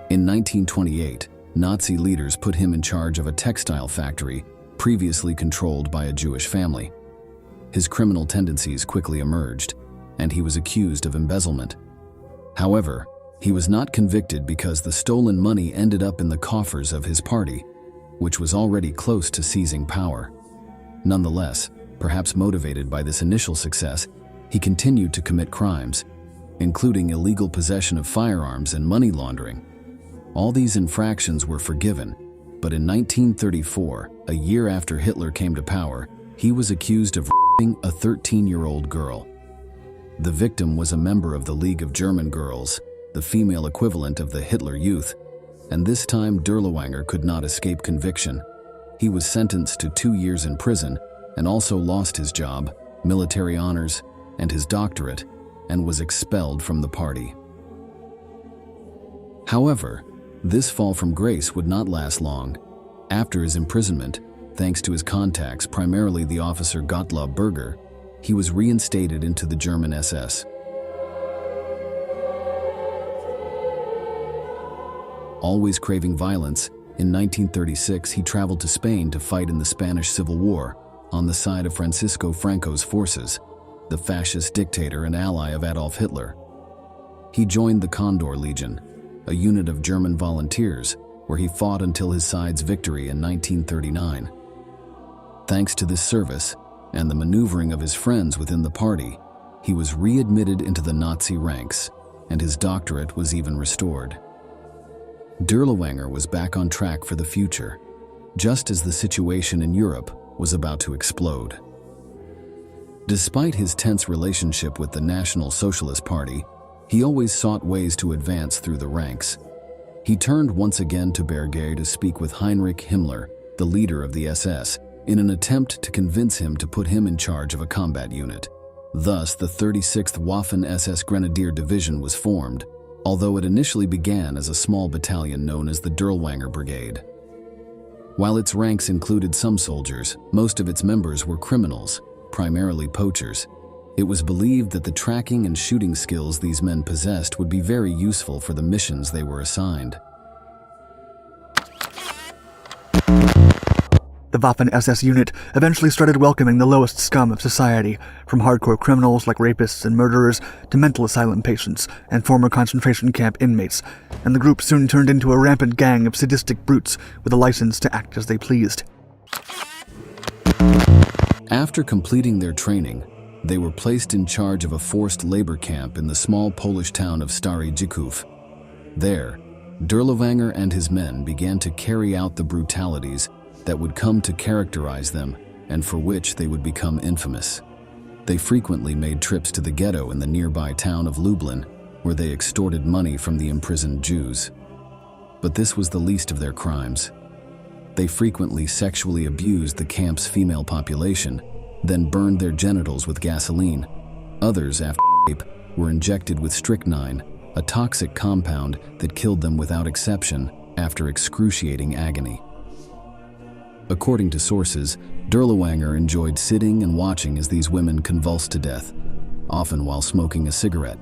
In 1928, Nazi leaders put him in charge of a textile factory previously controlled by a Jewish family. His criminal tendencies quickly emerged, and he was accused of embezzlement. However, he was not convicted because the stolen money ended up in the coffers of his party, which was already close to seizing power. Nonetheless, perhaps motivated by this initial success, he continued to commit crimes, including illegal possession of firearms and money laundering. All these infractions were forgiven, but in 1934, a year after Hitler came to power, he was accused of raping a 13-year-old girl. The victim was a member of the League of German Girls, the female equivalent of the Hitler Youth, and this time Dirlewanger could not escape conviction. He was sentenced to 2 years in prison and also lost his job, military honors, and his doctorate, and was expelled from the party. However, this fall from grace would not last long. After his imprisonment, thanks to his contacts, primarily the officer Gottlob Berger, he was reinstated into the German SS. Always craving violence, in 1936 he traveled to Spain to fight in the Spanish Civil War on the side of Francisco Franco's forces, the fascist dictator and ally of Adolf Hitler. He joined the Condor Legion, a unit of German volunteers, where he fought until his side's victory in 1939. Thanks to this service and the maneuvering of his friends within the party, he was readmitted into the Nazi ranks, and his doctorate was even restored. Dirlewanger was back on track for the future, just as the situation in Europe was about to explode. Despite his tense relationship with the National Socialist Party, he always sought ways to advance through the ranks. He turned once again to Berger to speak with Heinrich Himmler, the leader of the SS, in an attempt to convince him to put him in charge of a combat unit. Thus, the 36th Waffen-SS Grenadier Division was formed, although it initially began as a small battalion known as the Dirlewanger Brigade. While its ranks included some soldiers, most of its members were criminals, primarily poachers. It was believed that the tracking and shooting skills these men possessed would be very useful for the missions they were assigned. The Waffen-SS unit eventually started welcoming the lowest scum of society, from hardcore criminals like rapists and murderers to mental asylum patients and former concentration camp inmates, and the group soon turned into a rampant gang of sadistic brutes with a license to act as they pleased. After completing their training, they were placed in charge of a forced labor camp in the small Polish town of Stary Dzieków. There, Dirlewanger and his men began to carry out the brutalities that would come to characterize them and for which they would become infamous. They frequently made trips to the ghetto in the nearby town of Lublin, where they extorted money from the imprisoned Jews. But this was the least of their crimes. They frequently sexually abused the camp's female population, then burned their genitals with gasoline. Others, after rape, were injected with strychnine, a toxic compound that killed them without exception after excruciating agony. According to sources, Dirlewanger enjoyed sitting and watching as these women convulsed to death, often while smoking a cigarette.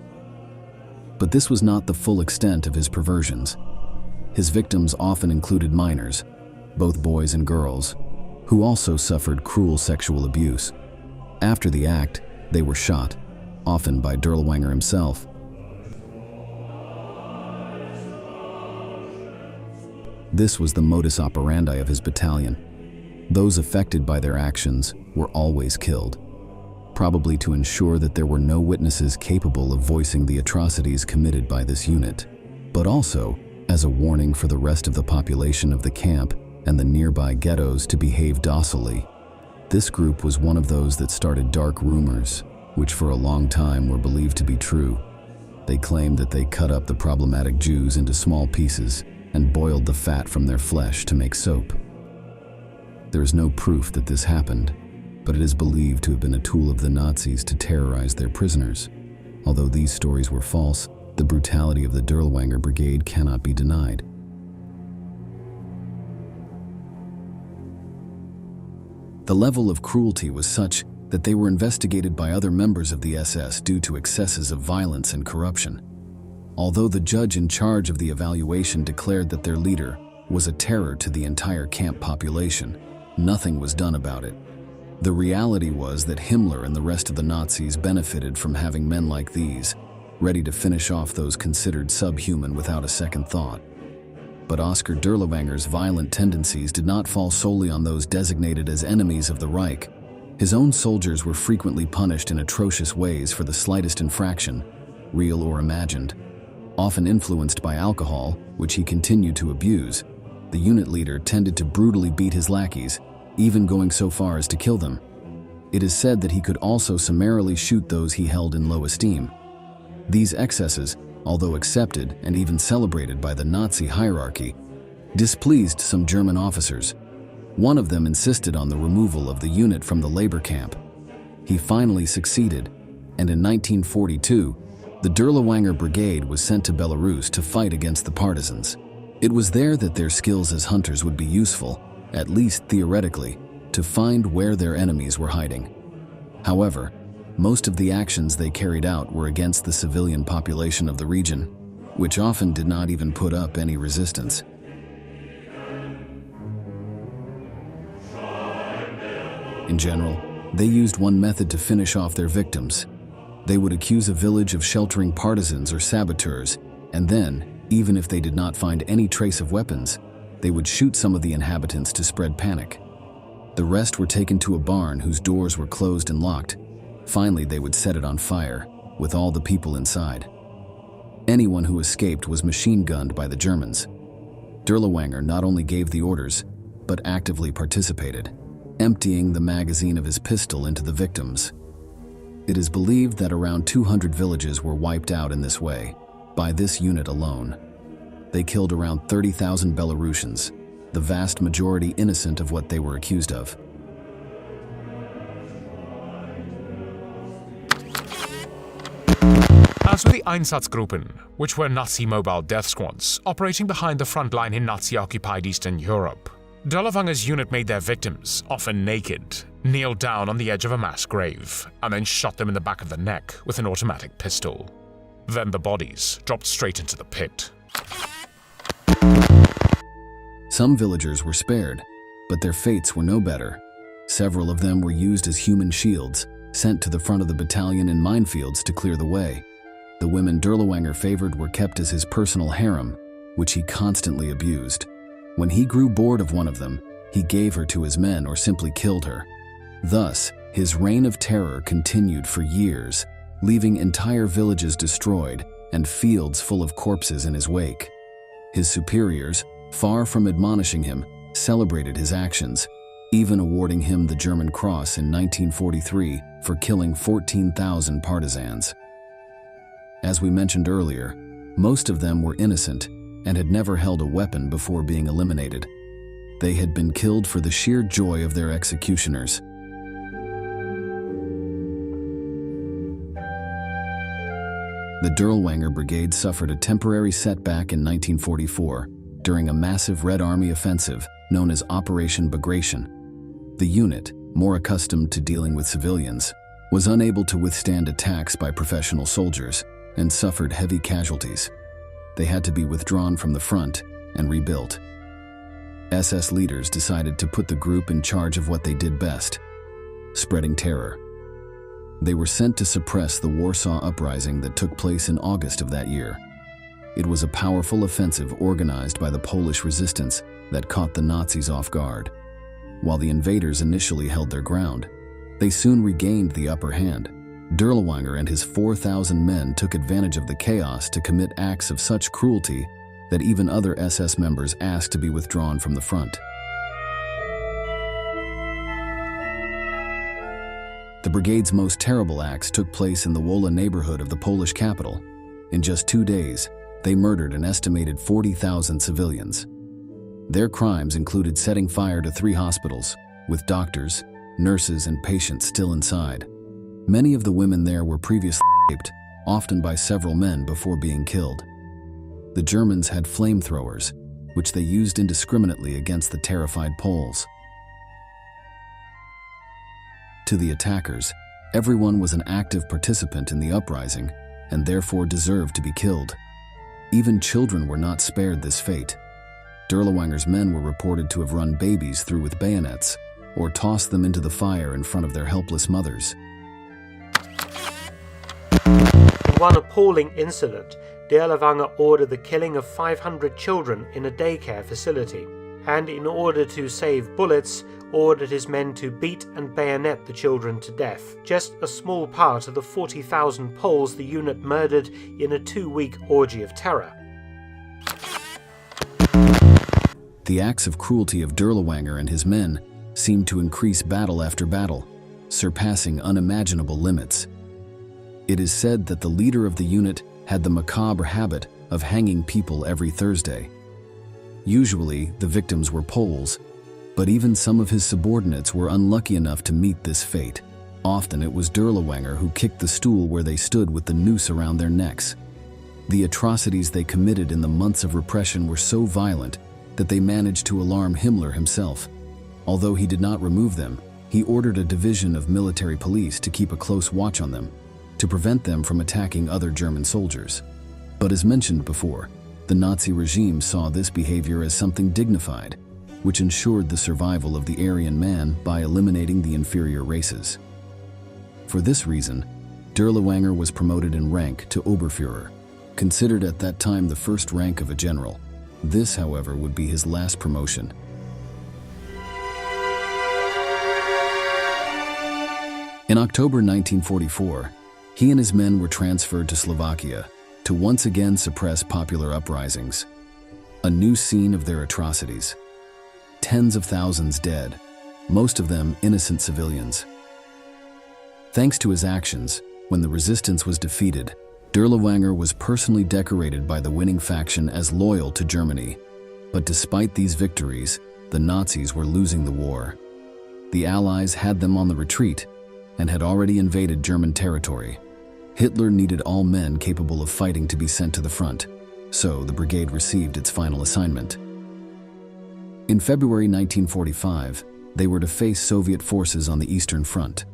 But this was not the full extent of his perversions. His victims often included minors, both boys and girls, who also suffered cruel sexual abuse. After the act, they were shot, often by Dirlewanger himself. This was the modus operandi of his battalion. Those affected by their actions were always killed, probably to ensure that there were no witnesses capable of voicing the atrocities committed by this unit, but also as a warning for the rest of the population of the camp and the nearby ghettos to behave docilely. This group was one of those that started dark rumors, which for a long time were believed to be true. They claimed that they cut up the problematic Jews into small pieces and boiled the fat from their flesh to make soap. There is no proof that this happened, but it is believed to have been a tool of the Nazis to terrorize their prisoners. Although these stories were false, the brutality of the Dirlewanger Brigade cannot be denied. The level of cruelty was such that they were investigated by other members of the SS due to excesses of violence and corruption. Although the judge in charge of the evaluation declared that their leader was a terror to the entire camp population, nothing was done about it. The reality was that Himmler and the rest of the Nazis benefited from having men like these, ready to finish off those considered subhuman without a second thought. But Oskar Dirlewanger's violent tendencies did not fall solely on those designated as enemies of the Reich. His own soldiers were frequently punished in atrocious ways for the slightest infraction, real or imagined. Often influenced by alcohol, which he continued to abuse, the unit leader tended to brutally beat his lackeys, even going so far as to kill them. It is said that he could also summarily shoot those he held in low esteem. These excesses, although accepted and even celebrated by the Nazi hierarchy, displeased some German officers. One of them insisted on the removal of the unit from the labor camp. He finally succeeded, and in 1942, the Dirlewanger Brigade was sent to Belarus to fight against the partisans. It was there that their skills as hunters would be useful, at least theoretically, to find where their enemies were hiding. However, most of the actions they carried out were against the civilian population of the region, which often did not even put up any resistance. In general, they used one method to finish off their victims. They would accuse a village of sheltering partisans or saboteurs, and then, even if they did not find any trace of weapons, they would shoot some of the inhabitants to spread panic. The rest were taken to a barn whose doors were closed and locked. Finally, they would set it on fire, with all the people inside. Anyone who escaped was machine-gunned by the Germans. Dirlewanger not only gave the orders, but actively participated, emptying the magazine of his pistol into the victims. It is believed that around 200 villages were wiped out in this way, by this unit alone. They killed around 30,000 Belarusians, the vast majority innocent of what they were accused of. As with the Einsatzgruppen, which were Nazi mobile death squads operating behind the front line in Nazi-occupied Eastern Europe, Dirlewanger's unit made their victims, often naked, kneel down on the edge of a mass grave, and then shot them in the back of the neck with an automatic pistol. Then the bodies dropped straight into the pit. Some villagers were spared, but their fates were no better. Several of them were used as human shields, sent to the front of the battalion in minefields to clear the way. The women Dirlewanger favored were kept as his personal harem, which he constantly abused. When he grew bored of one of them, he gave her to his men or simply killed her. Thus, his reign of terror continued for years, leaving entire villages destroyed and fields full of corpses in his wake. His superiors, far from admonishing him, celebrated his actions, even awarding him the German Cross in 1943 for killing 14,000 partisans. As we mentioned earlier, most of them were innocent and had never held a weapon before being eliminated. They had been killed for the sheer joy of their executioners. The Dirlewanger Brigade suffered a temporary setback in 1944 during a massive Red Army offensive known as Operation Bagration. The unit, more accustomed to dealing with civilians, was unable to withstand attacks by professional soldiers and suffered heavy casualties. They had to be withdrawn from the front and rebuilt. SS leaders decided to put the group in charge of what they did best: spreading terror. They were sent to suppress the Warsaw Uprising that took place in August of that year. It was a powerful offensive organized by the Polish resistance that caught the Nazis off guard. While the invaders initially held their ground, they soon regained the upper hand. Dirlewanger and his 4,000 men took advantage of the chaos to commit acts of such cruelty that even other SS members asked to be withdrawn from the front. The brigade's most terrible acts took place in the Wola neighborhood of the Polish capital. In just 2 days, they murdered an estimated 40,000 civilians. Their crimes included setting fire to 3 hospitals, with doctors, nurses, and patients still inside. Many of the women there were previously raped, often by several men before being killed. The Germans had flamethrowers, which they used indiscriminately against the terrified Poles. To the attackers, everyone was an active participant in the uprising and therefore deserved to be killed. Even children were not spared this fate. Dirlewanger's men were reported to have run babies through with bayonets or tossed them into the fire in front of their helpless mothers. In one appalling incident, Dirlewanger ordered the killing of 500 children in a daycare facility, and in order to save bullets, ordered his men to beat and bayonet the children to death. Just a small part of the 40,000 Poles the unit murdered in a 2-week orgy of terror. The acts of cruelty of Dirlewanger and his men seemed to increase battle after battle, surpassing unimaginable limits. It is said that the leader of the unit had the macabre habit of hanging people every Thursday. Usually, the victims were Poles, but even some of his subordinates were unlucky enough to meet this fate. Often it was Dirlewanger who kicked the stool where they stood with the noose around their necks. The atrocities they committed in the months of repression were so violent that they managed to alarm Himmler himself. Although he did not remove them, he ordered a division of military police to keep a close watch on them, to prevent them from attacking other German soldiers. But as mentioned before, the Nazi regime saw this behavior as something dignified, which ensured the survival of the Aryan man by eliminating the inferior races. For this reason, Dirlewanger was promoted in rank to Oberführer, considered at that time the first rank of a general. This, however, would be his last promotion. In October 1944, he and his men were transferred to Slovakia to once again suppress popular uprisings, a new scene of their atrocities. Tens of thousands dead, most of them innocent civilians. Thanks to his actions, when the resistance was defeated, Dirlewanger was personally decorated by the winning faction as loyal to Germany. But despite these victories, the Nazis were losing the war. The Allies had them on the retreat and had already invaded German territory. Hitler needed all men capable of fighting to be sent to the front, so the brigade received its final assignment. In February 1945, they were to face Soviet forces on the Eastern Front.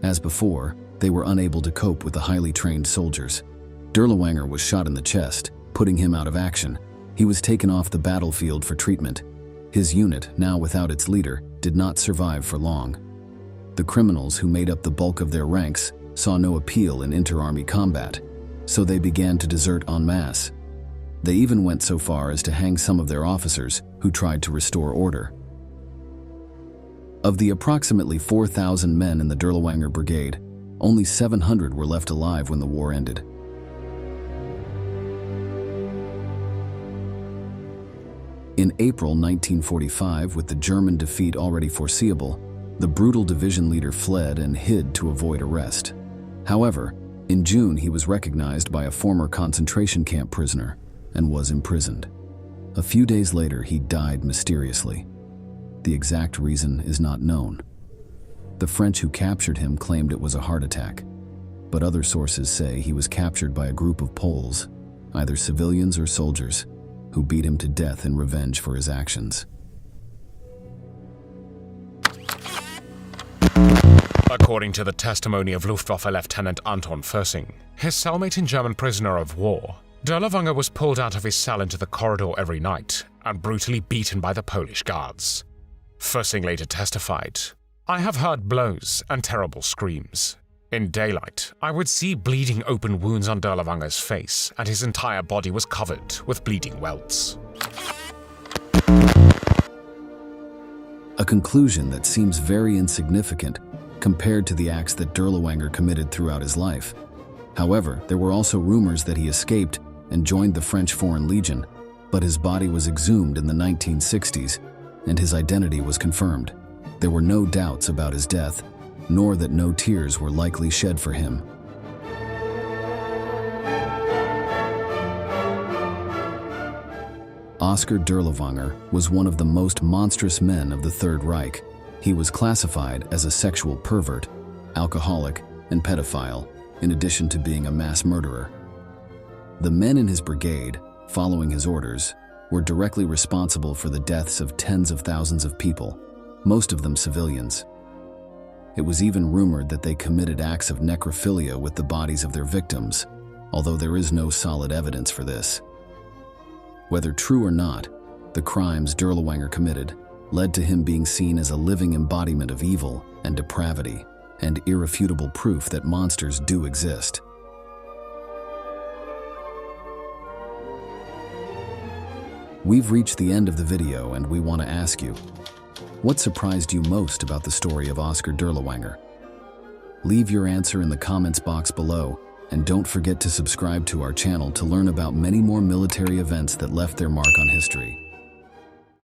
As before, they were unable to cope with the highly trained soldiers. Dirlewanger was shot in the chest, putting him out of action. He was taken off the battlefield for treatment. His unit, now without its leader, did not survive for long. The criminals who made up the bulk of their ranks saw no appeal in inter-army combat, so they began to desert en masse. They even went so far as to hang some of their officers who tried to restore order. Of the approximately 4,000 men in the Dirlewanger Brigade, only 700 were left alive when the war ended. In April 1945, with the German defeat already foreseeable, the brutal division leader fled and hid to avoid arrest. However, in June he was recognized by a former concentration camp prisoner and was imprisoned. A few days later, he died mysteriously. The exact reason is not known. The French who captured him claimed it was a heart attack, but other sources say he was captured by a group of Poles, either civilians or soldiers, who beat him to death in revenge for his actions. According to the testimony of Luftwaffe Lieutenant Anton Führer, his cellmate and German prisoner of war, Dirlewanger was pulled out of his cell into the corridor every night and brutally beaten by the Polish guards. Führer later testified, "I have heard blows and terrible screams. In daylight, I would see bleeding open wounds on Dirlewanger's face, and his entire body was covered with bleeding welts." A conclusion that seems very insignificant compared to the acts that Dirlewanger committed throughout his life. However, there were also rumors that he escaped and joined the French Foreign Legion, but his body was exhumed in the 1960s, and his identity was confirmed. There were no doubts about his death, nor that no tears were likely shed for him. Oskar Dirlewanger was one of the most monstrous men of the Third Reich. He was classified as a sexual pervert, alcoholic, and pedophile, in addition to being a mass murderer. The men in his brigade, following his orders, were directly responsible for the deaths of tens of thousands of people, most of them civilians. It was even rumored that they committed acts of necrophilia with the bodies of their victims, although there is no solid evidence for this. Whether true or not, the crimes Dirlewanger committed led to him being seen as a living embodiment of evil and depravity, and irrefutable proof that monsters do exist. We've reached the end of the video, and we want to ask you, what surprised you most about the story of Oskar Dirlewanger? Leave your answer in the comments box below, and don't forget to subscribe to our channel to learn about many more military events that left their mark on history.